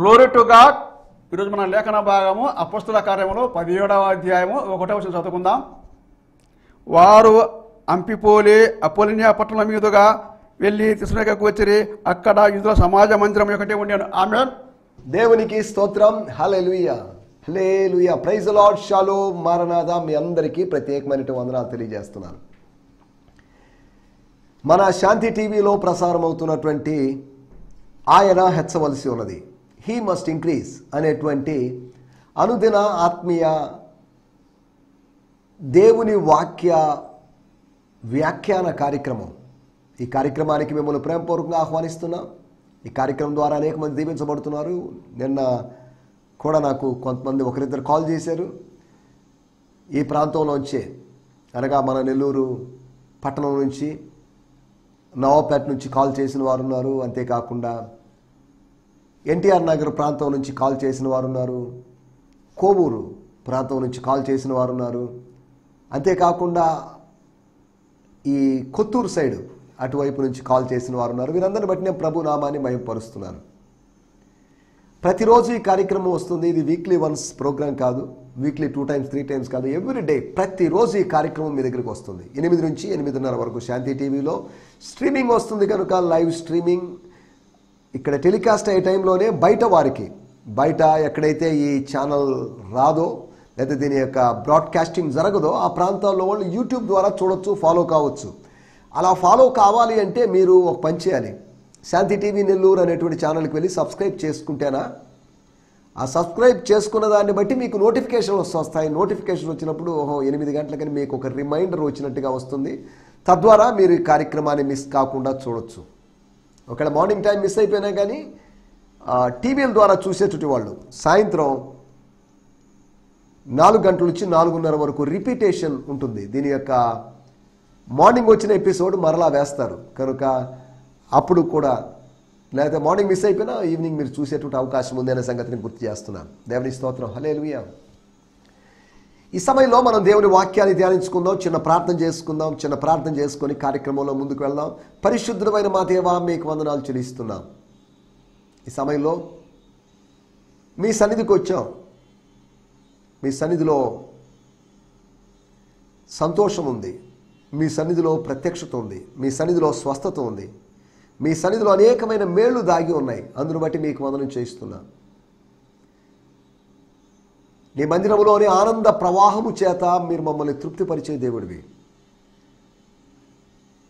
Glory to God. ఈరోజు మన లేఖన భాగము అపొస్తలుల కార్యములు 17వ అధ్యాయము 1వ వచనం చదువుకుందాం. వారు అంపిపోలి అపోలినియా పట్టణం మీదుగా వెళ్ళి తెస్సలోనికకు వచ్చిరి. అక్కడ యూదుల సమాజ మందిరం ఒకటి ఉండెను. ఆమేన్. దేవునికి స్తోత్రం. హల్లెలూయా, హల్లెలూయా, ప్రైజ్ ది లార్డ్. షాలోమ్, మారనాథా. మీ అందరికీ ప్రత్యేకమైన వందనాలు తెలియజేస్తున్నాను. మన శాంతి టీవీలో ప్రసారం అవుతున్నటువంటి ఆయన హెచ్చవలసి ఉన్నది, హీ మస్ట్ ఇంక్రీజ్ అనేటువంటి అనుదిన ఆత్మీయ దేవుని వాక్య వ్యాఖ్యాన కార్యక్రమం. ఈ కార్యక్రమానికి మిమ్మల్ని ప్రేమపూర్వకంగా ఆహ్వానిస్తున్నాం. ఈ కార్యక్రమం ద్వారా అనేక మంది దీవించబడుతున్నారు. నిన్న కూడా నాకు కొంతమంది ఒకరిద్దరు కాల్ చేశారు. ఈ ప్రాంతంలోంచే, అనగా మన నెల్లూరు పట్టణం నుంచి, నవాపేట నుంచి కాల్ చేసిన వారు ఉన్నారు. అంతేకాకుండా ఎన్టీఆర్ నగర్ ప్రాంతం నుంచి కాల్ చేసిన వారు ఉన్నారు. కోవూరు ప్రాంతం నుంచి కాల్ చేసిన వారు ఉన్నారు. అంతేకాకుండా ఈ కొత్తూరు సైడు అటువైపు నుంచి కాల్ చేసిన వారు ఉన్నారు. వీరందరిని బట్టి నేను ప్రభు నామాన్ని మహిమపరుస్తున్నాను. ప్రతిరోజు ఈ కార్యక్రమం వస్తుంది. ఇది వీక్లీ వన్స్ ప్రోగ్రామ్ కాదు, వీక్లీ 2 times 3 times కాదు, ఎవ్రీ డే ప్రతిరోజు ఈ కార్యక్రమం మీ దగ్గరికి వస్తుంది. 8 నుంచి 8:30 వరకు శాంతి టీవీలో స్ట్రీమింగ్ వస్తుంది కనుక లైవ్ స్ట్రీమింగ్ ఇక్కడ టెలికాస్ట్ అయ్యే టైంలోనే బయట ఎక్కడైతే ఈ ఛానల్ రాదో లేదా దీని యొక్క బ్రాడ్కాస్టింగ్ జరగదో ఆ ప్రాంతాల్లో వాళ్ళు యూట్యూబ్ ద్వారా చూడొచ్చు, ఫాలో కావచ్చు. అలా ఫాలో కావాలి అంటే మీరు ఒక పని చేయాలి. శాంతి టీవీ నెల్లూరు అనేటువంటి ఛానల్కి వెళ్ళి సబ్స్క్రైబ్ చేసుకుంటేనా, ఆ సబ్స్క్రైబ్ చేసుకున్న దాన్ని బట్టి మీకు నోటిఫికేషన్స్ వస్తాయి. నోటిఫికేషన్ వచ్చినప్పుడు 8 గంటలకని మీకు ఒక రిమైండర్ వచ్చినట్టుగా వస్తుంది. తద్వారా మీరు ఈ కార్యక్రమాన్ని మిస్ కాకుండా చూడొచ్చు. ఒకవేళ మార్నింగ్ టైం మిస్ అయిపోయినా కానీ టీవీల ద్వారా చూసేటటువంటి వాళ్ళు సాయంత్రం 4 గంటల నుంచి 4:30 వరకు రిపీటేషన్ ఉంటుంది. దీని యొక్క మార్నింగ్ వచ్చిన ఎపిసోడ్ మరలా వేస్తారు కనుక అప్పుడు కూడా, లేకపోతే మార్నింగ్ మిస్ అయిపోయినా ఈవినింగ్ మీరు చూసేటువంటి అవకాశం ఉంది అనే సంగతిని గుర్తు చేస్తున్నాను. దేవుని స్తోత్రం. హల్లెలూయా. ఈ సమయంలో మనం దేవుని వాక్యాన్ని ధ్యానించుకుందాం, చిన్న ప్రార్థన చేసుకొని కార్యక్రమంలో ముందుకు వెళ్దాం. పరిశుద్ధమైన మా దేవా, మీకు వందనాలు చెల్లిస్తున్నాం. ఈ సమయంలో మీ సన్నిధికి వచ్చాం. మీ సన్నిధిలో సంతోషం ఉంది, మీ సన్నిధిలో ప్రత్యక్షత ఉంది, మీ సన్నిధిలో స్వస్థత ఉంది, మీ సన్నిధిలో అనేకమైన మేళ్లు దాగి ఉన్నాయి. అందును బట్టి మీకు వందనం చేయిస్తున్నా. నీ మందిరంలోని ఆనంద ప్రవాహము చేత మీరు మమ్మల్ని తృప్తిపరిచే దేవుడివి.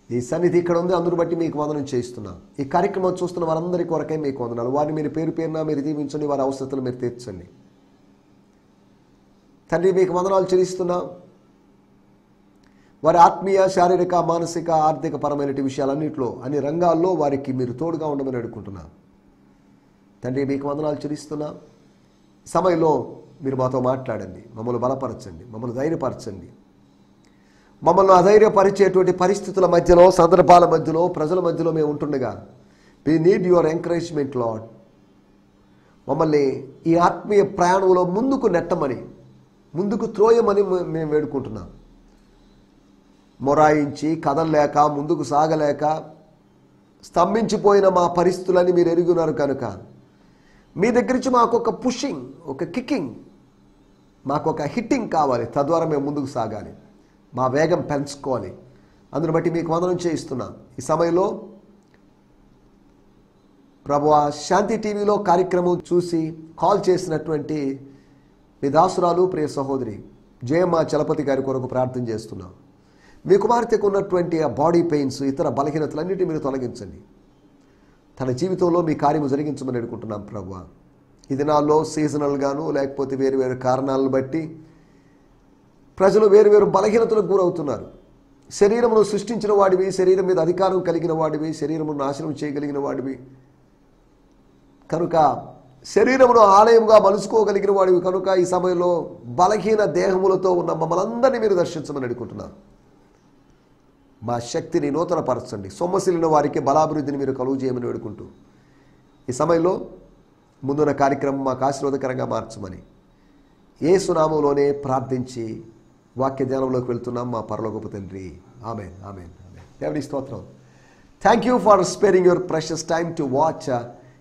ఈ సన్నిధి ఇక్కడ ఉంది, అందును బట్టి మీకు వందనం చేయిస్తున్నా. ఈ కార్యక్రమం చూస్తున్న వారందరి కొరకై మీకు వందనాలు. వారిని మీరు పేరున మీరు దీవించండి, వారి అవసరతలు మీరు తీర్చండి. తండ్రి, మీకు వందనాలు చెల్లిస్తున్నా. వారి ఆత్మీయ, శారీరక, మానసిక, ఆర్థిక పరమైన విషయాలన్నింటిలో, అన్ని రంగాల్లో వారికి మీరు తోడుగా ఉండమని అడుగుకుంటున్నా. తండ్రి, మీకు వందనాలు చెల్లిస్తున్నా. సమయంలో మీరు మాతో మాట్లాడండి, మమ్మల్ని బలపరచండి, మమ్మల్ని ధైర్యపరచండి. మమ్మల్ని అధైర్యపరిచేటువంటి పరిస్థితుల మధ్యలో, సందర్భాల మధ్యలో, ప్రజల మధ్యలో మేము ఉంటుండగా we need your encouragement Lord. మమ్మల్ని ఈ ఆత్మీయ ప్రయాణంలో ముందుకు నెట్టమని, ముందుకు త్రోయమని మేము వేడుకుంటున్నాం. మొరాయించి కదలలేక, ముందుకు సాగలేక స్తంభించిపోయిన మా పరిస్థితులని మీరు ఎరుగున్నారు కనుక మీ దగ్గర నుంచి మాకు ఒక పుషింగ్, ఒక కిక్కింగ్, మాకు ఒక హిట్టింగ్ కావాలి. తద్వారా మేము ముందుకు సాగాలి, మా వేగం పెంచుకోవాలి. అందును బట్టి మీకు వందనం చేయిస్తున్నాం. ఈ సమయంలో ప్రభువా, శాంతి టీవీలో కార్యక్రమం చూసి కాల్ చేసినటువంటి మీ దాసురాలు, ప్రియ సహోదరి జయమ్మ చలపతి గారి కొరకు ప్రార్థన చేస్తున్నాం. మీ కుమార్తెకు ఉన్నటువంటి ఆ బాడీ పెయిన్స్, ఇతర బలహీనతలన్నిటినీ మీరు తొలగించండి. తన జీవితంలో మీ కార్యము జరిగించమని అడుగుకుంటున్నాం ప్రభువా. ఈ దినాల్లో సీజనల్గాను లేకపోతే వేరు కారణాలను బట్టి ప్రజలు వేరు బలహీనతలకు గురవుతున్నారు. శరీరమును సృష్టించిన వాడివి, శరీరం మీద అధికారం కలిగిన వాడివి, శరీరమును నాశనం చేయగలిగిన వాడివి కనుక, శరీరమును ఆలయంగా మలుచుకోగలిగిన వాడివి కనుక ఈ సమయంలో బలహీన దేహములతో ఉన్న మమ్మల్ని అందరినీ మీరు దర్శించమని అడుగుకుంటున్నాను. మా శక్తిని నూతనపరచండి. సొమ్మసిలిన వారికి బలాభివృద్ధిని మీరు కలుగు చేయమని వేడుకుంటూ ఈ సమయంలో ముందున్న కార్యక్రమం మాకు ఆశీర్వాదకరంగా మార్చమని యేసు నామములోనే ప్రార్థించి వాక్య ధ్యానంలోకి వెళ్తున్నాం మా పరలోకపు తండ్రి. ఆమేన్, ఆమేన్, ఆమేన్. దేవుని స్తోత్రం. Thank you for sparing your precious time to watch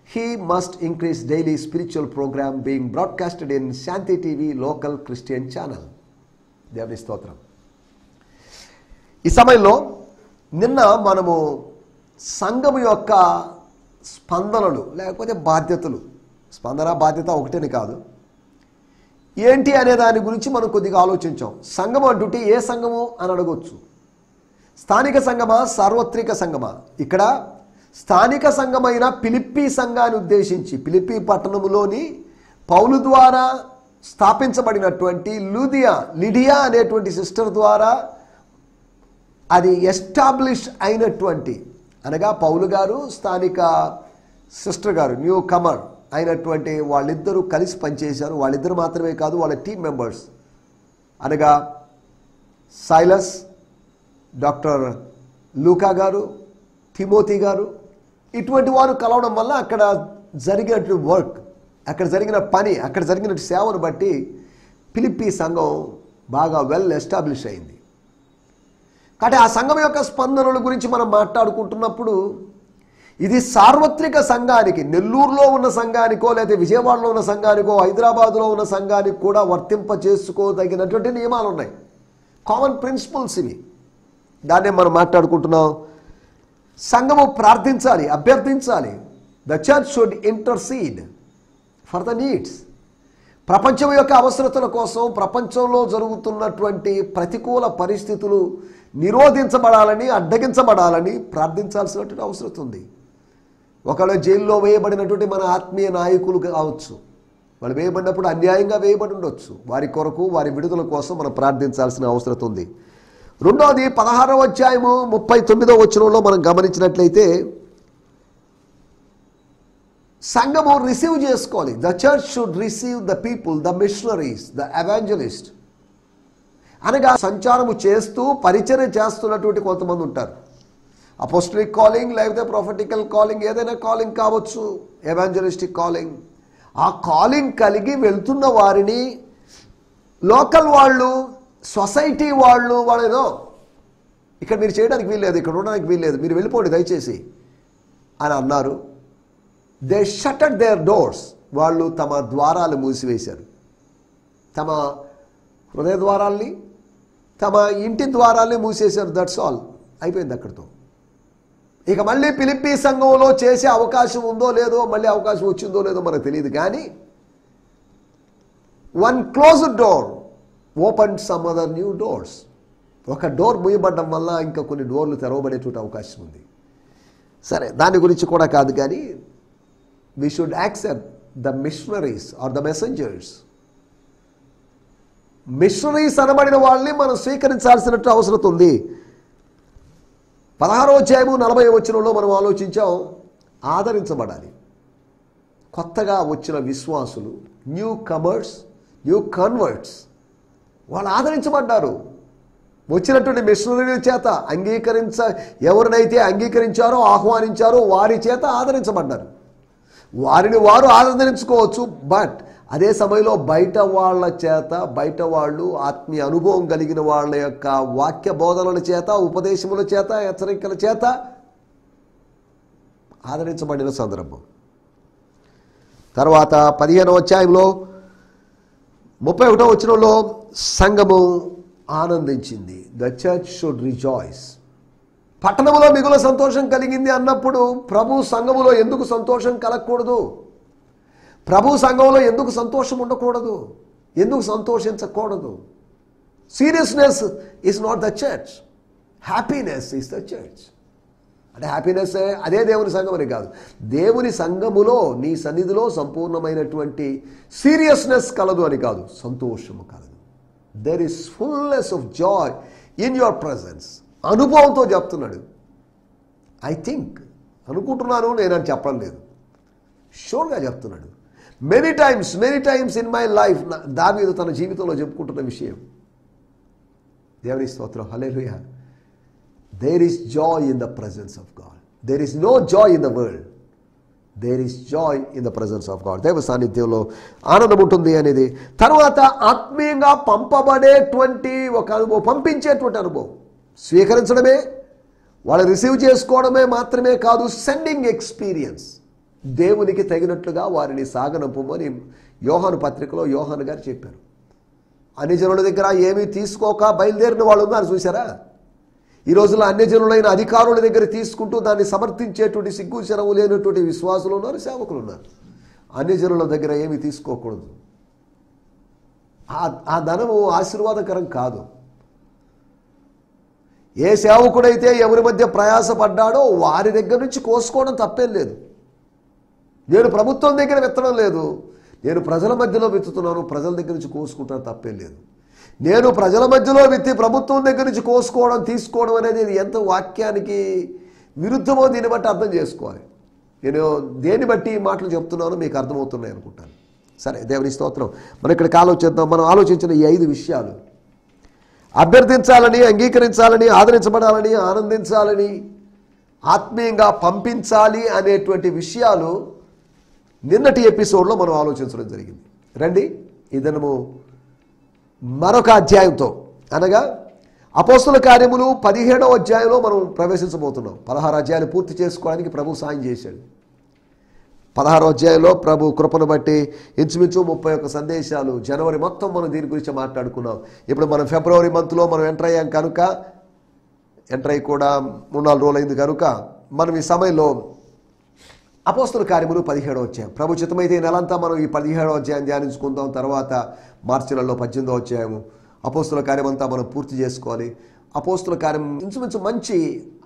he must increase daily spiritual program being broadcasted in Shanti TV local Christian channel. దేవుని స్తోత్రం. ఈ సమయంలో నిన్న మనము సంఘం యొక్క స్పందనలు లేకపోతే బాధ్యతలు, స్పందన బాధ్యత ఒకటేని కాదు, ఏంటి అనే దాని గురించి మనం కొద్దిగా ఆలోచించాం. సంఘం అంటుంటే ఏ సంఘము అని అడగొచ్చు. స్థానిక సంఘమా, సార్వత్రిక సంఘమా? ఇక్కడ స్థానిక సంఘమైన ఫిలిప్పీ సంఘాన్ని ఉద్దేశించి, ఫిలిప్పీ పట్టణంలోని పౌలు ద్వారా స్థాపించబడినటువంటి లిడియా అనేటువంటి సిస్టర్ ద్వారా అది ఎస్టాబ్లిష్ అయినటువంటి, అనగా పౌలు గారు స్థానిక సిస్టర్ గారు న్యూ కమర్ అయినటువంటి వాళ్ళిద్దరూ కలిసి పనిచేశారు. వాళ్ళిద్దరు మాత్రమే కాదు, వాళ్ళ టీం మెంబర్స్ అనగా సైలస్, డాక్టర్ లూకా గారు, తిమోతి గారు, ఇటువంటి వారు కలవడం వల్ల అక్కడ జరిగినటువంటి వర్క్, అక్కడ జరిగిన పని, అక్కడ జరిగిన సేవను బట్టి ఫిలిప్పీ సంఘం బాగా వెల్ ఎస్టాబ్లిష్ అయింది. కాబట్టి ఆ సంఘం యొక్క స్పందనల గురించి మనం మాట్లాడుకుంటున్నప్పుడు ఇది సార్వత్రిక సంఘానికి, నెల్లూరులో ఉన్న సంఘానికో లేదా విజయవాడలో ఉన్న సంఘానికో హైదరాబాదులో ఉన్న సంఘానికి కూడా వర్తింప చేసుకోదగినటువంటి నియమాలు ఉన్నాయి. కామన్ ప్రిన్సిపల్స్ ఇవి. దాన్నే మనం మాట్లాడుకుంటున్నాం. సంఘము ప్రార్థించాలి, అభ్యర్థించాలి. The church should intercede for the needs. ప్రపంచం యొక్క అవసరతల కోసం, ప్రపంచంలో జరుగుతున్నటువంటి ప్రతికూల పరిస్థితులు నిరోధించబడాలని, అడ్డగించబడాలని ప్రార్థించాల్సినటువంటి అవసరం ఉంది. ఒకవేళ జైల్లో వేయబడినటువంటి మన ఆత్మీయ నాయకులు కావచ్చు, వాళ్ళు వేయబడినప్పుడు అన్యాయంగా వేయబడి ఉండొచ్చు. వారి కొరకు, వారి విడుదల కోసం మనం ప్రార్థించాల్సిన అవసరం ఉంది. రెండవది 16వ అధ్యాయము 39వ వచనంలో మనం గమనించినట్లయితే సంఘము రిసీవ్ చేసుకోవాలి. The church should receive the people, the machineries, the evangelist. అనగా సంచారము చేస్తూ పరిచర్య చేస్తున్నటువంటి కొంతమంది ఉంటారు. అపోస్టలిక్ కాలింగ్ లేకపోతే ప్రొఫెటికల్ కాలింగ్, ఏదైనా కాలింగ్ కావచ్చు, ఎవాంజలిస్టిక్ కాలింగ్. ఆ కాలింగ్ కలిగి వెళ్తున్న వారిని లోకల్ వాళ్ళు, సొసైటీ వాళ్ళేదో ఇక్కడ మీరు చేయడానికి వీల్లేదు, ఇక్కడ ఉండడానికి వీల్లేదు, మీరు వెళ్ళిపోండి దయచేసి అని అన్నారు. They shutted their doors. వాళ్ళు తమ ద్వారాలు మూసివేశారు. తమ హృదయ ద్వారాల్ని, తమ ఇంటి ద్వారాల్ని మూసేశారు. That's all. అయిపోయింది అక్కడితో. ఇక మళ్ళీ ఫిలిప్పీ సంఘంలో చేసే అవకాశం ఉందో లేదో, మళ్ళీ అవకాశం వచ్చిందో లేదో మనకు తెలియదు. కానీ one closed door open some other new doors. ఒక డోర్ మూయబడడం వల్ల ఇంకా కొన్ని డోర్లు తెరవబడేటువంటి అవకాశం ఉంది. సరే, దాని గురించి కూడా కాదు, కానీ we should accept the missionaries or the messengers. Missionaries అనబడిన వాళ్ళని మనం స్వీకరించాల్సినట్టు అవసరం ఉంది. 16వ అధ్యాయము 40వ వచనంలో మనం ఆలోచించాం. ఆదరించబడాలి. కొత్తగా వచ్చిన విశ్వాసులు, న్యూ కమర్స్, న్యూ కన్వర్ట్స్, వాళ్ళు ఆదరించబడ్డారు. వచ్చినటువంటి మిషనరీల చేత ఎవరినైతే అంగీకరించారో, ఆహ్వానించారో వారి చేత ఆదరించబడ్డారు. వారిని వారు ఆదరించుకోవచ్చు. బట్ అదే సమయంలో బయట వాళ్ళ చేత, బయట వాళ్ళు ఆత్మీయ అనుభవం కలిగిన వాళ్ళ యొక్క వాక్య బోధనల చేత, ఉపదేశముల చేత, హెచ్చరికల చేత ఆదరించబడిన సందర్భం. తర్వాత 15వ అధ్యాయంలో 31వ వచనంలో సంఘము ఆనందించింది. The church should rejoice. పట్టణంలో మిగుల సంతోషం కలిగింది అన్నప్పుడు ప్రభు సంఘములో ఎందుకు సంతోషం కలగకూడదు? ప్రభు సంఘంలో ఎందుకు సంతోషం ఉండకూడదు? ఎందుకు సంతోషించకూడదు? Seriousness is not the church, happiness is the church. అంటే హ్యాపీనెస్ అదే దేవుని సంఘం అని కాదు. దేవుని సంఘములో, నీ సన్నిధిలో సంపూర్ణమైనటువంటి సీరియస్నెస్ కలదు అని కాదు, సంతోషము కలదు. There is fullness of Joy in your presence. అనుభవంతో చెప్తున్నాడు. ఐ థింక్, అనుకుంటున్నాను, నేనని చెప్పడం లేదు, షూర్గా చెప్తున్నాడు. Many times in my life Daveedu తన జీవితంలో చెప్పుకుంటున్న విషయం. దేవుని స్తోత్రం, hallelujah. There is joy in the presence of God. There is no joy in the world, there is joy in the presence of God. దైవ సాన్నిధ్యంలో ఆనందం ఉంటుంది అనేది. తర్వాత ఆత్మీయంగా పంపబడేటువంటి ఒక అనుభవం, పంపించేటువంటి అనుభవం. స్వీకరించడమే, వాళ్ళు రిసీవ్ చేసుకోవడమే మాత్రమే కాదు, సెండింగ్ ఎక్స్పీరియన్స్. దేవునికి తగినట్లుగా వారిని సాగనంపమని యోహాను పత్రికలో యోహాను గారు చెప్పారు. అన్యజనుల దగ్గర ఏమీ తీసుకోక బయలుదేరిన వాళ్ళు ఉన్నారు చూసారా. ఈ రోజుల్లో అన్యజనులైన అధికారుల దగ్గర తీసుకుంటూ దాన్ని సమర్థించేటువంటి సిగ్గు శరవు లేనటువంటి విశ్వాసులు ఉన్నారు, సేవకులు ఉన్నారు. అన్యజనుల దగ్గర ఏమీ తీసుకోకూడదు. ఆ ధనము ఆశీర్వాదకరం కాదు. ఏ సేవకుడైతే ఎవరి మధ్య ప్రయాసపడ్డాడో వారి దగ్గర నుంచి కోసుకోవడం తప్పేం లేదు. నేను ప్రభుత్వం దగ్గర విత్తడం లేదు, నేను ప్రజల మధ్యలో విత్తుతున్నాను, ప్రజల దగ్గర నుంచి కోసుకుంటాను, తప్పేం లేదు. నేను ప్రజల మధ్యలో విత్తి ప్రభుత్వం దగ్గర నుంచి కోసుకోవడం తీసుకోవడం అనేది ఎంత వాక్యానికి విరుద్ధమో దీన్ని బట్టి అర్థం చేసుకోవాలి. నేను దేన్ని బట్టి ఈ మాటలు చెప్తున్నానో మీకు అర్థమవుతున్నాయి అనుకుంటాను. సరే, దేవుని స్తోత్రం. మనం ఇక్కడికి ఆలోచిద్దాం. మనం ఆలోచించిన ఈ 5 విషయాలు అభ్యర్థించాలని, అంగీకరించాలని, ఆదరించబడాలని, ఆనందించాలని, ఆత్మీయంగా పంపించాలి అనేటువంటి విషయాలు నిన్నటి ఎపిసోడ్లో మనం ఆలోచించడం జరిగింది. రండి ఈ దినము మరొక అధ్యాయంతో, అనగా అపోస్తల కార్యములు 17వ అధ్యాయంలో మనం ప్రవేశించబోతున్నాం. 16 అధ్యాయాలు పూర్తి చేసుకోవడానికి ప్రభు సాయం చేశాడు. 16వ అధ్యాయంలో ప్రభు కృపను బట్టి ఇంచుమించు 31 సందేశాలు జనవరి మొత్తం మనం దీని గురించి మాట్లాడుకున్నాం. ఇప్పుడు మనం ఫిబ్రవరి మంత్లో మనం ఎంటర్ అయ్యాం కనుక, ఎంటర్ అయ్యి కూడా 3-4 రోజులు అయింది కనుక మనం ఈ సమయంలో అపోస్తల కార్యములు 17వ అధ్యాయం, ప్రభు చిత్తమైతే ఈ నెలంతా మనం ఈ 17వ అధ్యాయం ధ్యానించుకుందాం. తర్వాత మార్చి నెలలో 18వ అధ్యాయము అపోస్తల కార్యం అంతా మనం పూర్తి చేసుకోవాలి. అపోస్తల కార్యం ఇంచుమించు మంచి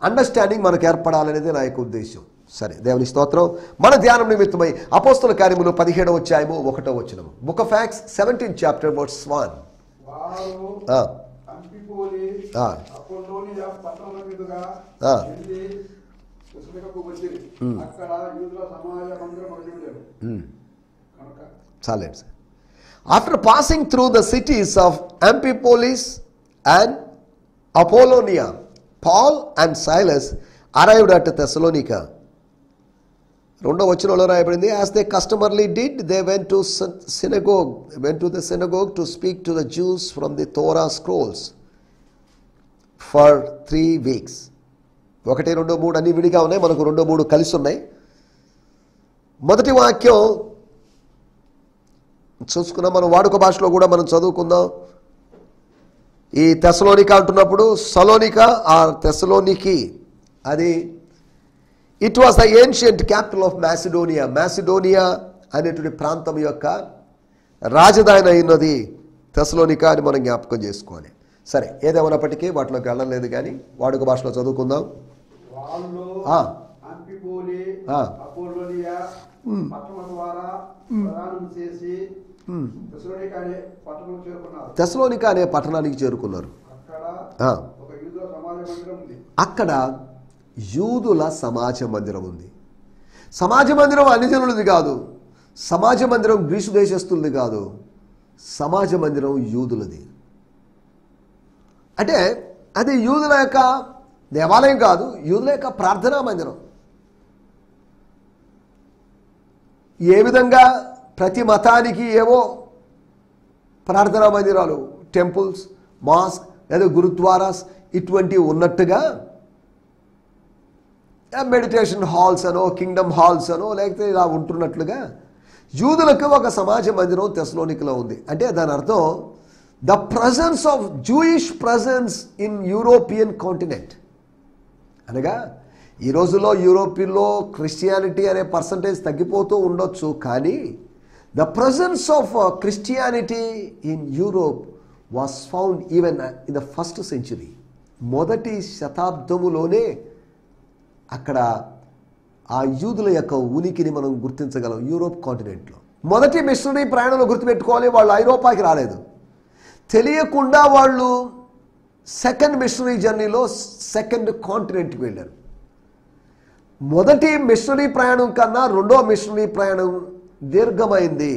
అండర్స్టాండింగ్ మనకు ఏర్పడాలనేది నా యొక్క ఉద్దేశం. సరే, దేవుని స్తోత్రం. మన ధ్యానం నిమిత్తమై అపోస్తల కార్యములు 17వ అధ్యాయము 1వ వచనము, book of acts 17th chapter verse 1. చాలండి sir. After passing through the cities of Amphipolis and Apollonia, Paul and Silas arrived at Thessalonica. 2వ వచనంలో రాయబడింది, as they customarily did, they went to the synagogue to speak to the Jews from the Torah scrolls for 3 weeks. 1, 2, 3 అన్ని విడిగా ఉన్నాయి, మనకు 2, 3 కలిసి ఉన్నాయి. మొదటి వాక్యం చూసుకున్నాం. మనం వాడుక భాషలో కూడా మనం చదువుకుందాం. ఈ తెసలోనిక అంటున్నప్పుడు సలోనిక ఆర్ తెసలోనికి, అది it was the ancient capital of Macedonia. Macedonia అనేటువంటి ప్రాంతం యొక్క రాజధాని అయినది తెసలోనిక అని మనం జ్ఞాపకం చేసుకోవాలి. సరే, ఏదేమైనప్పటికీ వాటిలోకి వెళ్ళలేదు కానీ వాడుక భాషలో చదువుకుందాం. తెసలోనిక అనే పట్టణానికి చేరుకున్నారు. అక్కడ యూదుల సమాజ మందిరం ఉంది. సమాజ మందిరం అన్యజనులది కాదు, సమాజ మందిరం గ్రీసు దేశస్తులది కాదు, సమాజ మందిరం యూదులది. అంటే అది యూదుల యొక్క దేవాలయం కాదు, యూదుల యొక్క ప్రార్థనా మందిరం. ఏ విధంగా ప్రతి మతానికి ఏవో ప్రార్థనా మందిరాలు, టెంపుల్స్, మాస్క్ లేదా గురుద్వారాస్ ఇటువంటివి ఉన్నట్టుగా మెడిటేషన్ హాల్స్ అనో, కింగ్డమ్ హాల్స్ అనో, లేకపోతే ఇలా ఉంటున్నట్లుగా యూదులకు ఒక సమాజ మందిరం తెస్సలోనికలో ఉంది. అంటే దాని అర్థం the presence of Jewish presence in European continent. అనగా ఈ రోజుల్లో యూరోపియన్లో క్రిస్టియానిటీ అనే పర్సంటేజ్ తగ్గిపోతూ ఉండొచ్చు, కానీ the presence of Christianity in Europe was found even in the first century. మొదటి శతాబ్దములోనే అక్కడ ఆ యూదుల యొక్క ఉనికిని మనం గుర్తించగలం. యూరోప్ కాంటినెంట్లో మొదటి మిషనరీ ప్రయాణంలో గుర్తుపెట్టుకోవాలి, వాళ్ళు ఐరోపాకి రాలేదు. తెలియకుండా వాళ్ళు సెకండ్ మిషనరీ జర్నీలో సెకండ్ కాంటినెంట్కి వెళ్ళారు. మొదటి మిషనరీ ప్రయాణం కన్నా రెండో మిషనరీ ప్రయాణం దీర్ఘమైంది.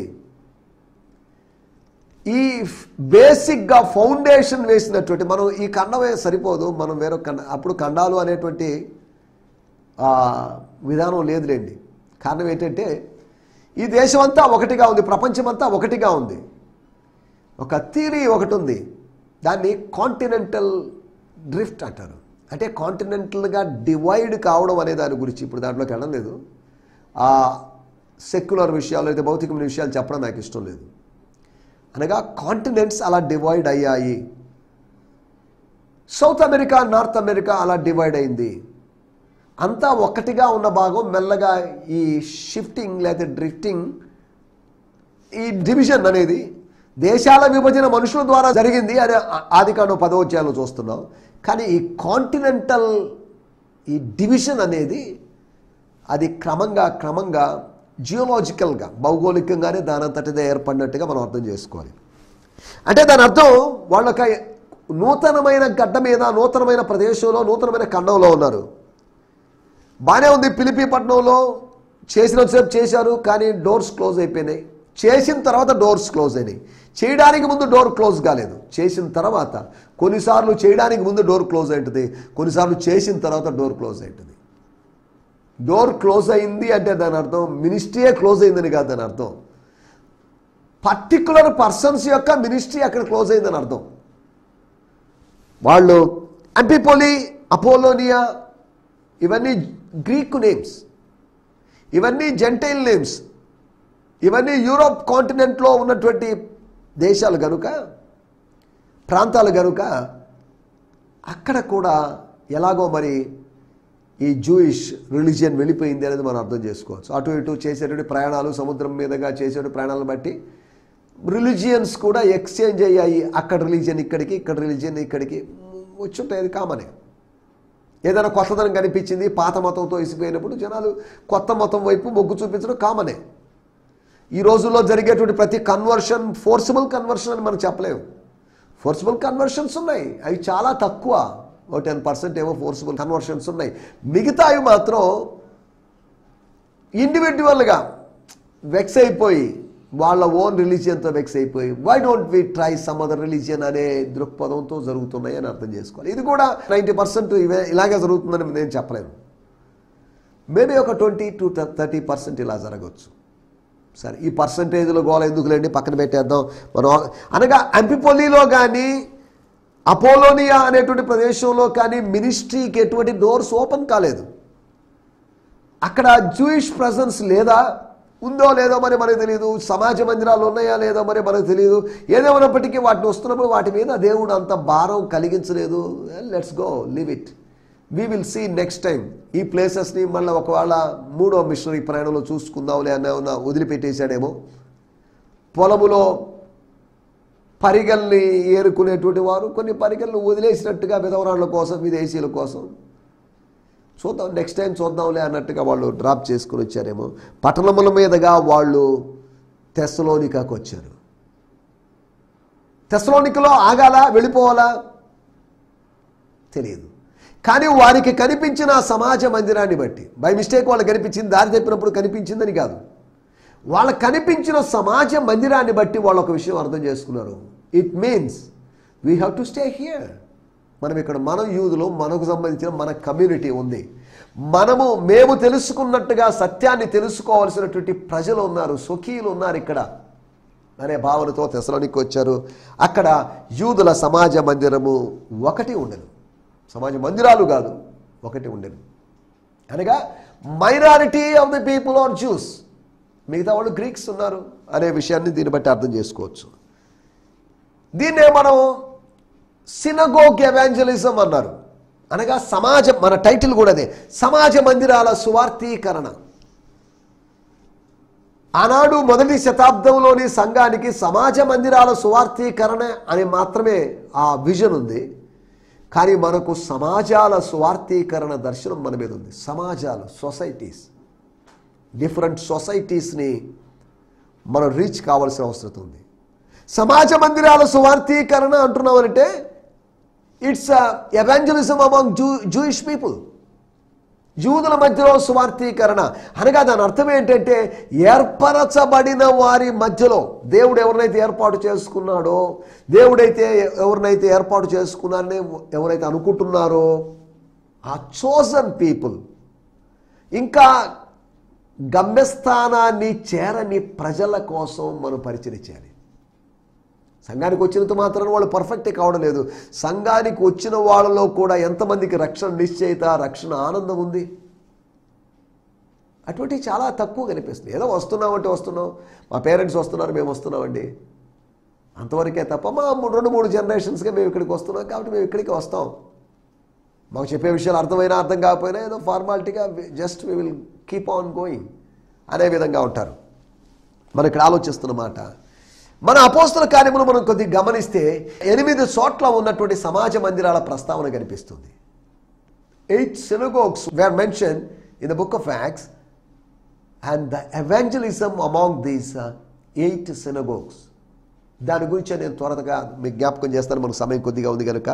ఈ బేసిక్గా ఫౌండేషన్ వేసినటువంటి, మనం ఈ ఖండమే సరిపోదు, మనం వేరొక ఖండ, అప్పుడు ఖండాలు అనేటువంటి విధానం లేదులేండి. కారణం ఏంటంటే ఈ దేశం అంతా ఒకటిగా ఉంది, ప్రపంచమంతా ఒకటిగా ఉంది. ఒక థియరీ ఒకటి ఉంది, దాన్ని కాంటినెంటల్ డ్రిఫ్ట్ అంటారు. అంటే కాంటినెంటల్గా డివైడ్ కావడం అనే దాని గురించి ఇప్పుడు దాంట్లోకి వెళ్ళడం లేదు. సెక్యులర్ విషయాలు అయితే భౌతికమైన విషయాలు చెప్పడం నాకు ఇష్టం లేదు. అనగా కాంటినెంట్స్ అలా డివైడ్ అయ్యాయి. సౌత్ అమెరికా, నార్త్ అమెరికా అలా డివైడ్ అయింది. అంతా ఒక్కటిగా ఉన్న భాగం మెల్లగా ఈ షిఫ్టింగ్ లేదా డ్రిఫ్టింగ్, ఈ డివిజన్ అనేది దేశాల విభజన మనుషుల ద్వారా జరిగింది అని ఆదికాండం 10వ అధ్యాయంలో చూస్తున్నాం. కానీ ఈ కాంటినెంటల్ ఈ డివిజన్ అనేది అది క్రమంగా జియోలాజికల్గా భౌగోళికంగానే దానంతటిదే ఏర్పడినట్టుగా మనం అర్థం చేసుకోవాలి. అంటే దాని అర్థం వాళ్ళొక నూతనమైన గడ్డ మీద, నూతనమైన ప్రదేశంలో, నూతనమైన ఖండంలో ఉన్నారు. బాగానే ఉంది. ఫిలిప్పీ పట్టణంలో చేసినంతసేపు చేశారు, కానీ డోర్స్ క్లోజ్ అయిపోయినాయి. చేసిన తర్వాత డోర్స్ క్లోజ్ అయినాయి. చేయడానికి ముందు డోర్ క్లోజ్ కాలేదు, చేసిన తర్వాత. కొన్నిసార్లు చేయడానికి ముందు డోర్ క్లోజ్ అవుతుంది, కొన్నిసార్లు చేసిన తర్వాత డోర్ క్లోజ్ అవుతుంది. డోర్ క్లోజ్ అయింది అంటే దాని అర్థం మినిస్ట్రీయే క్లోజ్ అయిందని కాదు. దాని అర్థం పర్టికులర్ పర్సన్స్ యొక్క మినిస్ట్రీ అక్కడ క్లోజ్ అయిందని అర్థం. వాళ్ళు అంపిపోలి, అపోలోనియా ఇవన్నీ గ్రీక్ నేమ్స్, ఇవన్నీ జెంటైల్ నేమ్స్, ఇవన్నీ యూరోప్ కాంటినెంట్లో ఉన్నటువంటి దేశాలు కనుక, ప్రాంతాలు కనుక అక్కడ కూడా ఎలాగో మరి ఈ జూయిష్ రిలీజియన్ వెళ్ళిపోయింది అనేది మనం అర్థం చేసుకోవచ్చు. అటు ఇటు చేసేటువంటి ప్రయాణాలు, సముద్రం మీదుగా చేసేటువంటి ప్రయాణాలను బట్టి రిలీజియన్స్ కూడా ఎక్స్చేంజ్ అయ్యాయి. అక్కడ రిలీజియన్ ఇక్కడికి, ఇక్కడ రిలీజియన్ ఇక్కడికి వచ్చుంటాయి. అది కామనే. ఏదైనా కొత్తదనం కనిపించింది, పాత మతంతో ఇసిపోయినప్పుడు జనాలు కొత్త మతం వైపు మొగ్గు చూపించడం కామనే. ఈ రోజుల్లో జరిగేటువంటి ప్రతి కన్వర్షన్ ఫోర్సిబుల్ కన్వర్షన్ అని మనం చెప్పలేము. ఫోర్సిబుల్ కన్వర్షన్స్ ఉన్నాయి, అవి చాలా తక్కువ. 10% ఏమో ఫోర్సిబుల్ కన్వర్షన్స్ ఉన్నాయి. మిగతావి మాత్రం ఇండివిజువల్గా వెక్స్ అయిపోయి, వాళ్ళ ఓన్ రిలీజియన్తో వెక్స్ అయిపోయి, why don't we try some other religion అనే దృక్పథంతో జరుగుతున్నాయి అని అర్థం చేసుకోవాలి. ఇది కూడా 90% ఇలాగే జరుగుతుందని నేను చెప్పలేను. మేబీ ఒక 20 to 30% ఇలా జరగవచ్చు. సరే, ఈ పర్సంటేజ్లో గోల ఎందుకులేండి, పక్కన పెట్టేద్దాం. మనం అనగా అంపిపోలిలో కానీ, అపోలోనియా అనేటువంటి ప్రదేశంలో కానీ మినిస్ట్రీకి ఎటువంటి డోర్స్ ఓపెన్ కాలేదు. అక్కడ జూయిష్ ప్రెజెన్స్ లేదా, ఉందో లేదో మరి మనకు తెలియదు. సమాజ మందిరాలు ఉన్నాయా లేదో మరి మనకు తెలియదు. ఏదేమైనప్పటికీ వాటిని వస్తున్నప్పుడు వాటి మీద దేవుడు అంత భారం కలిగించలేదు. Let's go, leave it, we will see next time. ఈ ప్లేసెస్ని మళ్ళీ ఒకవేళ 3వ మిషనరీ ప్రయాణంలో చూసుకుందాంలే అన్న వదిలిపెట్టేశాడేమో. పొలములో పరిగల్ని ఏరుకునేటువంటి వారు కొన్ని పరిగలను వదిలేసినట్టుగా విధవరాళ్ళ కోసం, విదేశీయుల కోసం చూద్దాం, నెక్స్ట్ టైం చూద్దాంలే అన్నట్టుగా వాళ్ళు డ్రాప్ చేసుకుని వచ్చారేమో. పట్టణముల మీదుగా వాళ్ళు తెస్సలోనికాకు వచ్చారు. తెస్సలోనికలో ఆగాలా, వెళ్ళిపోవాలా తెలియదు. కానీ వారికి కనిపించిన సమాజ మందిరాన్ని బట్టి, బై మిస్టేక్ వాళ్ళకి కనిపించింది, దారి తప్పినప్పుడు కనిపించిందని కాదు, వాళ్ళకు కనిపించిన సమాజ మందిరాన్ని బట్టి వాళ్ళు ఒక విషయం అర్థం చేసుకున్నారు. It means we have to stay here. మనం ఇక్కడ, మన యూదులో మనకు సంబంధించిన మన కమ్యూనిటీ ఉంది. మేము తెలుసుకున్నట్టుగా సత్యాన్ని తెలుసుకోవాల్సినటువంటి ప్రజలు ఉన్నారు, స్వకీయులు ఉన్నారు ఇక్కడ అనే భావనతో తెస్సలోనికి వచ్చారు. అక్కడ యూదుల సమాజ మందిరము ఒకటి ఉండను. సమాజ మందిరాలు కాదు, ఒకటి ఉండను. అనగా minority of the people are Jews, మిగతా వాళ్ళు గ్రీక్స్ ఉన్నారు అనే విషయాన్ని దీన్ని బట్టి అర్థం చేసుకోవచ్చు. దీన్నే మనం సినగోగ్ ఎవాంజలిజం అన్నారు. అనగా సమాజం, మన టైటిల్ కూడా అదే, సమాజ మందిరాల సువార్తీకరణ. ఆనాడు మొదటి శతాబ్దంలోని సంఘానికి సమాజ మందిరాల సువార్తీకరణ అని మాత్రమే ఆ విజన్ ఉంది. కానీ మనకు సమాజాల సువార్తీకరణ దర్శనం మన మీద ఉంది. సమాజాలు, సొసైటీస్, డిఫరెంట్ సొసైటీస్ని మనం రీచ్ కావాల్సిన అవసరం ఉంది. సమాజ మందిరాల సువార్తీకరణ అంటున్నామంటే it's evangelism among Jewish people. యూదుల మధ్యలో సువార్తీకరణ అనగా దాని అర్థం ఏంటంటే ఏర్పరచబడిన వారి మధ్యలో దేవుడు ఎవరినైతే ఏర్పాటు చేసుకున్నాడో, దేవుడైతే ఎవరినైతే ఏర్పాటు చేసుకున్నారని ఎవరైతే అనుకుంటున్నారో ఆ చోజన్ పీపుల్, ఇంకా గమ్యస్థానాన్ని చేరని ప్రజల కోసం మనం పరిచయం చేయాలి. సంఘానికి వచ్చినంత మాత్రం వాళ్ళు పర్ఫెక్టే కావడం లేదు. సంఘానికి వచ్చిన వాళ్ళలో కూడా ఎంతమందికి రక్షణ నిశ్చయిత, రక్షణ ఆనందం ఉంది అటువంటివి చాలా తక్కువ కనిపిస్తుంది. ఏదో వస్తున్నామంటే వస్తున్నాం, మా పేరెంట్స్ వస్తున్నారు, మేము వస్తున్నామండి, అంతవరకే తప్ప మా 2-3 జనరేషన్స్గా మేము ఇక్కడికి వస్తున్నాం కాబట్టి మేము ఇక్కడికి వస్తాం, మాకు చెప్పే విషయాలు అర్థమైనా అర్థం కాకపోయినా ఏదో ఫార్మాలిటీగా just we will keep on going అనే విధంగా ఉంటారు. మనం ఇక్కడ ఆలోచిస్తున్నమాట. మన అపోస్తల కార్యములు మనం కొద్దిగా గమనిస్తే 8 చోట్ల ఉన్నటువంటి సమాజ మందిరాల ప్రస్తావన కనిపిస్తుంది. 8 synagogues were mentioned in the book of Acts, and the evangelism among these 8 synagogues. దాని గురించి నేను త్వరగా మీకు జ్ఞాపకం చేస్తాను, మనకు సమయం కొద్దిగా ఉంది కనుక.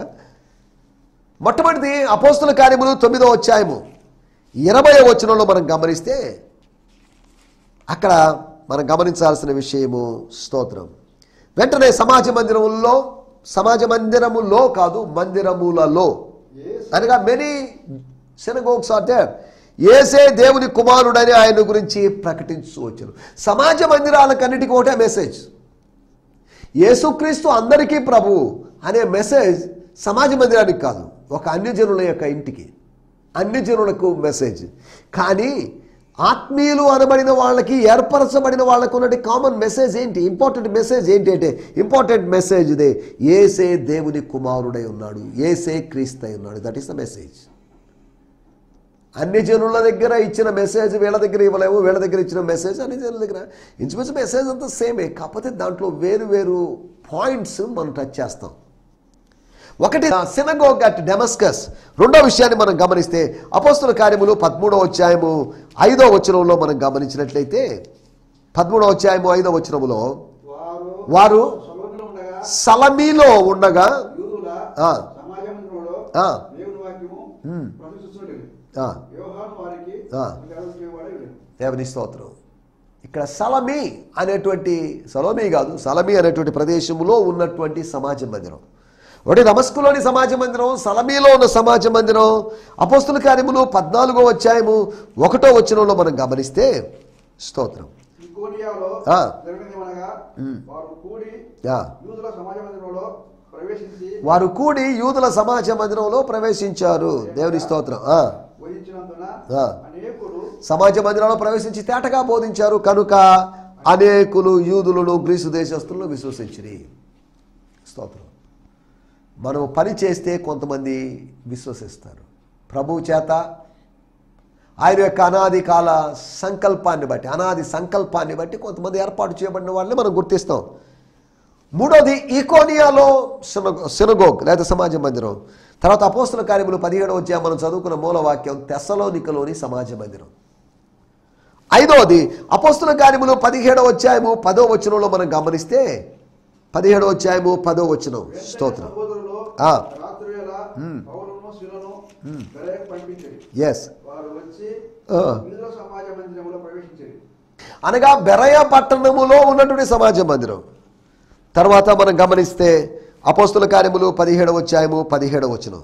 మొట్టమొదటిది అపోస్తల కార్యములు 9వ అధ్యాయము 20వ వచనంలో మనం గమనిస్తే అక్కడ మనం గమనించాల్సిన విషయము స్తోత్రం. వెంటనే సమాజ మందిరములో కాదు, మందిరములలో, అనగా మెనీ సినగోగ్స్ ఆర్ దేర్. యేసే దేవుని కుమారుడని ఆయన గురించి ప్రకటించు వచ్చారు. సమాజ మందిరాలకన్నిటికీ ఒకటే మెసేజ్, యేసుక్రీస్తు అందరికీ ప్రభువు అనే మెసేజ్ సమాజ మందిరానికి కాదు, ఒక అన్యజనుల యొక్క ఇంటికి, అన్యజనులకు మెసేజ్. కానీ ఆత్మీయులు అనబడిన వాళ్ళకి, ఏర్పరచబడిన వాళ్ళకు ఉన్నటి కామన్ మెసేజ్ ఏంటి, ఇంపార్టెంట్ మెసేజ్ ఏంటి అంటే, ఇంపార్టెంట్ మెసేజ్ ఇదే, యేసే దేవుని కుమారుడై ఉన్నాడు, యేసే క్రీస్తై ఉన్నాడు. That is the message. అన్ని జనుల దగ్గర ఇచ్చిన మెసేజ్ వీళ్ళ దగ్గర ఇవ్వలేము, వీళ్ళ దగ్గర ఇచ్చిన మెసేజ్ అన్ని జనుల దగ్గర ఇంచుమించు మెసేజ్ అంతా సేమే, కాకపోతే దాంట్లో వేరు వేరు పాయింట్స్ మనం టచ్ చేస్తాం. ఒకటి సినగోగ్ అట్ డెమస్కస్. రెండో విషయాన్ని మనం గమనిస్తే అపోస్తల కార్యములు 13వ అధ్యాయము 5వ వచనంలో మనం గమనించినట్లయితే 13వ అధ్యాయము 5వ వచనములో వారు సలమీలో ఉండగా దేవుని స్తోత్రం. ఇక్కడ సలమీ అనేటువంటి ప్రదేశంలో ఉన్నటువంటి సమాజ మందిరం, ఒకటి దమస్కులోని సమాజ మందిరం, సలమీలో ఉన్న సమాజ మందిరం. అపోస్తల కార్యములు 14వ అధ్యాయము 1వ వచనంలో మనం గమనిస్తే స్తోత్రం, వారు కూడి యూదుల సమాజ మందిరంలో ప్రవేశించారు. దేవుని స్తోత్రం. సమాజ మందిరంలో ప్రవేశించి తేటగా బోధించారు కనుక అనేకులు యూదులను గ్రీసు దేశస్తులను విశ్వసించిరి. స్తోత్రం. మనం పని చేస్తే కొంతమంది విశ్వసిస్తారు. ప్రభువు చేత ఆయన యొక్క అనాది సంకల్పాన్ని బట్టి కొంతమంది ఏర్పాటు చేయబడిన వాళ్ళని మనం గుర్తిస్తాం. మూడోది ఈకోనియాలో సినగోగ్ లేదా సమాజ మందిరం. తర్వాత అపోస్తల కార్యములు 17వ అధ్యాయం మనం చదువుకున్న మూలవాక్యం తెస్సలోనికలోని సమాజ మందిరం. ఐదవది అపోస్తల కార్యములు 17వ అధ్యాయము 10వ వచనంలో మనం గమనిస్తే 17వ అధ్యాయము 10వ వచనం. స్తోత్రం. అనగా బెరయ పట్టణములో ఉన్నటువంటి సమాజ మందిరం. తర్వాత మనం గమనిస్తే అపోస్తల కార్యములు 17వ అధ్యాయము 17వ వచనం.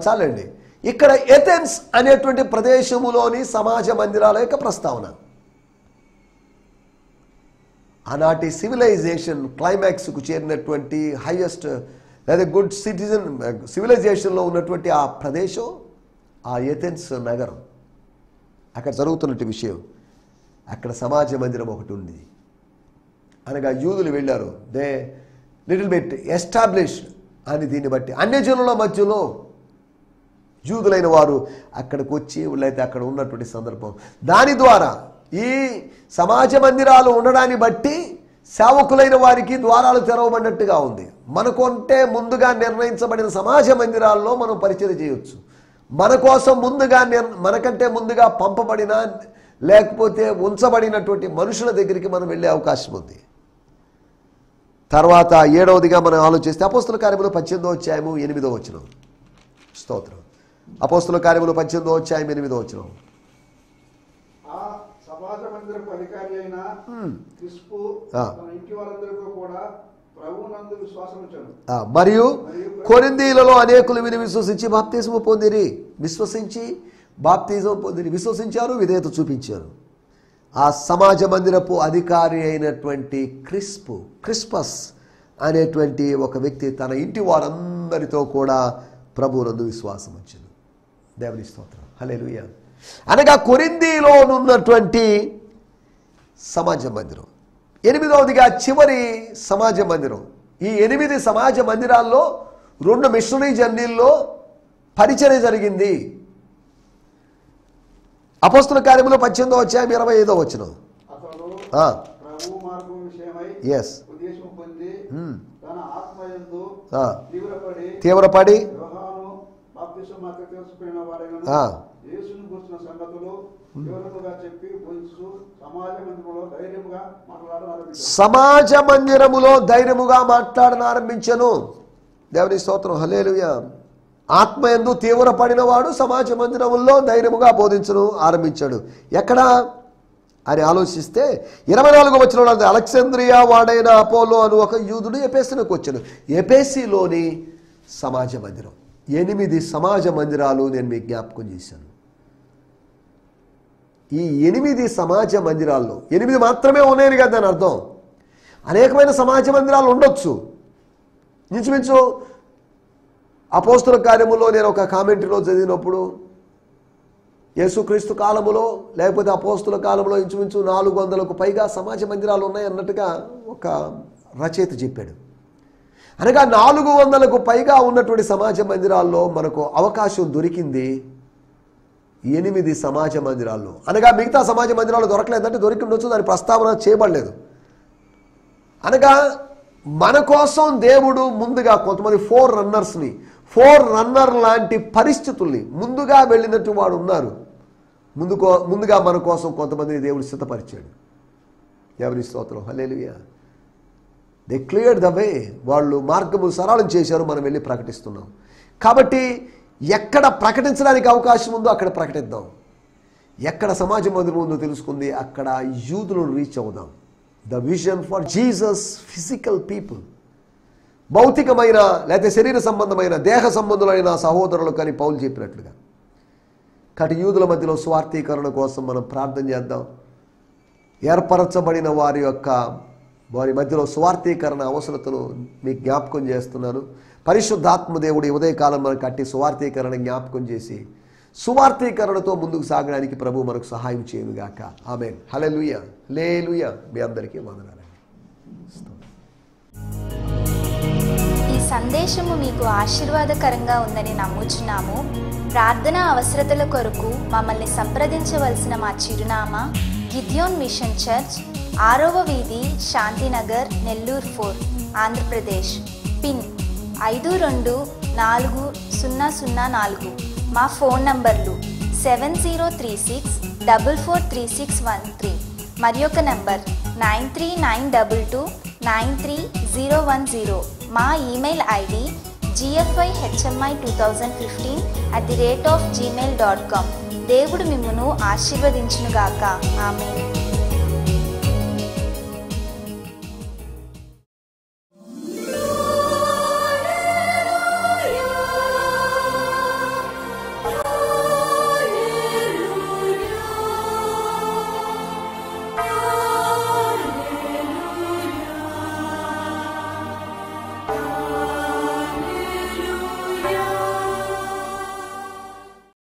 చాలండి. ఇక్కడ ఎథెన్స్ అనేటువంటి ప్రదేశములోని సమాజ మందిరాల యొక్క ప్రస్తావన. ఆనాటి సివిలైజేషన్ క్లైమాక్స్కు చేరినటువంటి హైయెస్ట్ లేదా గుడ్ సిటిజన్ సివిలైజేషన్లో ఉన్నటువంటి ఆ ప్రదేశం ఆ ఎథెన్స్ నగరం. అక్కడ జరుగుతున్నట్టు విషయం, అక్కడ సమాజ మందిరం ఒకటి ఉంది. అనగా యూదులు వెళ్ళారు, దే లిటిల్ బిట్ ఎస్టాబ్లిష్డ్ అని. దీన్ని బట్టి అన్యజనుల మధ్యలో యూదులైన వారు అక్కడికి వచ్చి వీళ్ళైతే అక్కడ ఉన్నటువంటి సందర్భం. దాని ద్వారా ఈ సమాజ మందిరాలు ఉండడాన్ని బట్టి సేవకులైన వారికి ద్వారాలు తెరవబడినట్టుగా ఉంది. మనకంటే ముందుగా నిర్ణయించబడిన సమాజ మందిరాల్లో మనం పరిచయం చేయొచ్చు. మన కోసం మనకంటే ముందుగా పంపబడిన లేకపోతే ఉంచబడినటువంటి మనుషుల దగ్గరికి మనం వెళ్ళే అవకాశం ఉంది. తర్వాత ఏడవదిగా మనం ఆలోచిస్తే అపోస్తల కార్యములు 18వ అధ్యాయము 8వ వచనం. స్తోత్రం. అపోస్తల కార్యములు 18వ అధ్యాయం 8వ వచనం. మరియు కొరింథీయులలో అనేకులు విని విశ్వసించి బాప్తిజము పొందిరి. విశ్వసించారు, విధేయత చూపించారు. ఆ సమాజ మందిరపు అధికారి అయినటువంటి క్రిస్పస్ అనేటువంటి ఒక వ్యక్తి తన ఇంటి వారందరితో కూడా ప్రభువునందు విశ్వాసం వచ్చింది. దేవుని స్తోత్రం, హల్లెలూయా. అనగా కొరింథీలో ఉన్నటువంటి సమాజ మందిరం. 8వదిగా చివరి సమాజ మందిరం. ఈ 8 సమాజ మందిరాల్లో 2 మిషనరీ జర్నీల్లో పరిచర్య జరిగింది. అపోస్తల కార్యములు 18వ అధ్యాయం 25వ వచనం. తీవ్రపడి సమాజ మందిరములో ధైర్యముగా మాట్లాడనారంభించను. దేవుని స్తోత్రం, హల్లెలూయా. ఆత్మయందు తీవ్రపడిన వాడు సమాజ మందిరముల్లో ధైర్యముగా బోధించను ఆరంభించాడు. ఎక్కడ అని ఆలోచిస్తే 24వ వచనంలో అలెగ్జాంద్రియా వాడైన అపోలో అను ఒక యూదుడు ఎఫెసునకు వచ్చాడు. ఎఫెసులోని సమాజ మందిరం. 8 సమాజ మందిరాలు నేను మీకు జ్ఞాపకం చేశాను. ఈ 8 సమాజ మందిరాల్లో 8 మాత్రమే ఉన్నాయని కదా దాని అర్థం. అనేకమైన సమాజ మందిరాలు ఉండొచ్చు. ఇంచుమించు అపోస్తల కార్యములో నేను ఒక కామెంటరీలో చదివినప్పుడు యేసుక్రీస్తు కాలములో లేకపోతే అపోస్తల కాలంలో ఇంచుమించు 400కు పైగా సమాజ మందిరాలు ఉన్నాయి అన్నట్టుగా ఒక రచయిత చెప్పాడు. అనగా 400కు పైగా ఉన్నటువంటి సమాజ మందిరాల్లో మనకు అవకాశం దొరికింది 8 సమాజ మందిరాల్లో. అనగా మిగతా సమాజ మందిరాలు దొరకలేదంటే దొరికి ఉండొచ్చు, దాని ప్రస్తావన చేయబడలేదు. అనగా మన కోసం దేవుడు ముందుగా కొంతమంది 4 రన్నర్స్ని 4 రన్నర్ లాంటి పరిస్థితుల్ని ముందుగా వెళ్ళినట్టు వాడు ఉన్నారు. ముందుగా మన కోసం కొంతమందిని దేవుడు సిద్ధపరిచాడు. దేవుని స్తోత్రం, hallelujah. They cleared the way. వాళ్ళు మార్గము సరళం చేశారు, మనం వెళ్ళి ప్రకటిస్తున్నాం. కాబట్టి ఎక్కడ ప్రకటించడానికి అవకాశం ఉందో అక్కడ ప్రకటిద్దాం. ఎక్కడ సమాజం మందిరం ఉందో తెలుసుకుంది అక్కడ యూదులను రీచ్ అవుదాం. The vision for Jesus physical people. భౌతికమైన లేకపోతే శరీర సంబంధమైన దేహ సంబంధులైన సహోదరులు కానీ పౌలు చెప్పినట్లుగా. కాబట్టి యూదుల మధ్యలో స్వార్థీకరణ కోసం మనం ప్రార్థన చేద్దాం. ఏర్పరచబడిన వారి మధ్యలో స్వార్థీకరణ అవసరతను మీకు జ్ఞాపకం చేస్తున్నాను. పరిశుద్ధాత్మ దేవుడు ఉదయకాలం మనకు అట్టి స్వార్థీకరణ జ్ఞాపకం చేసి సువార్థీకరణతో ముందుకు సాగడానికి ప్రభు మనకు సహాయం చేయనుగాక. ఆమేన్, హల్లెలూయా, హల్లెలూయా. మీ అందరికీ వందనాలు. ఈ సందేశము మీకు ఆశీర్వాదకరంగా ఉందని నమ్ముచున్నాము. ప్రార్థన అవసరతల కొరకు మమ్మల్ని సంప్రదించవలసిన మా చిరునామా గిద్యోన్ మిషన్ చర్చ్, 6వ వీధి, శాంతినగర్, నెల్లూరు 4, ఆంధ్రప్రదేశ్. పిన్ 524004. మా ఫోన్ నంబర్లు 7036443613 మరి ఒక నంబర్ 9392293010. మా ఈమెయిల్ ఐడి gfihmi2015@gmail.com. దేవుడు మిమ్మును ఆశీర్వదించునుగాక. ఆమేన్.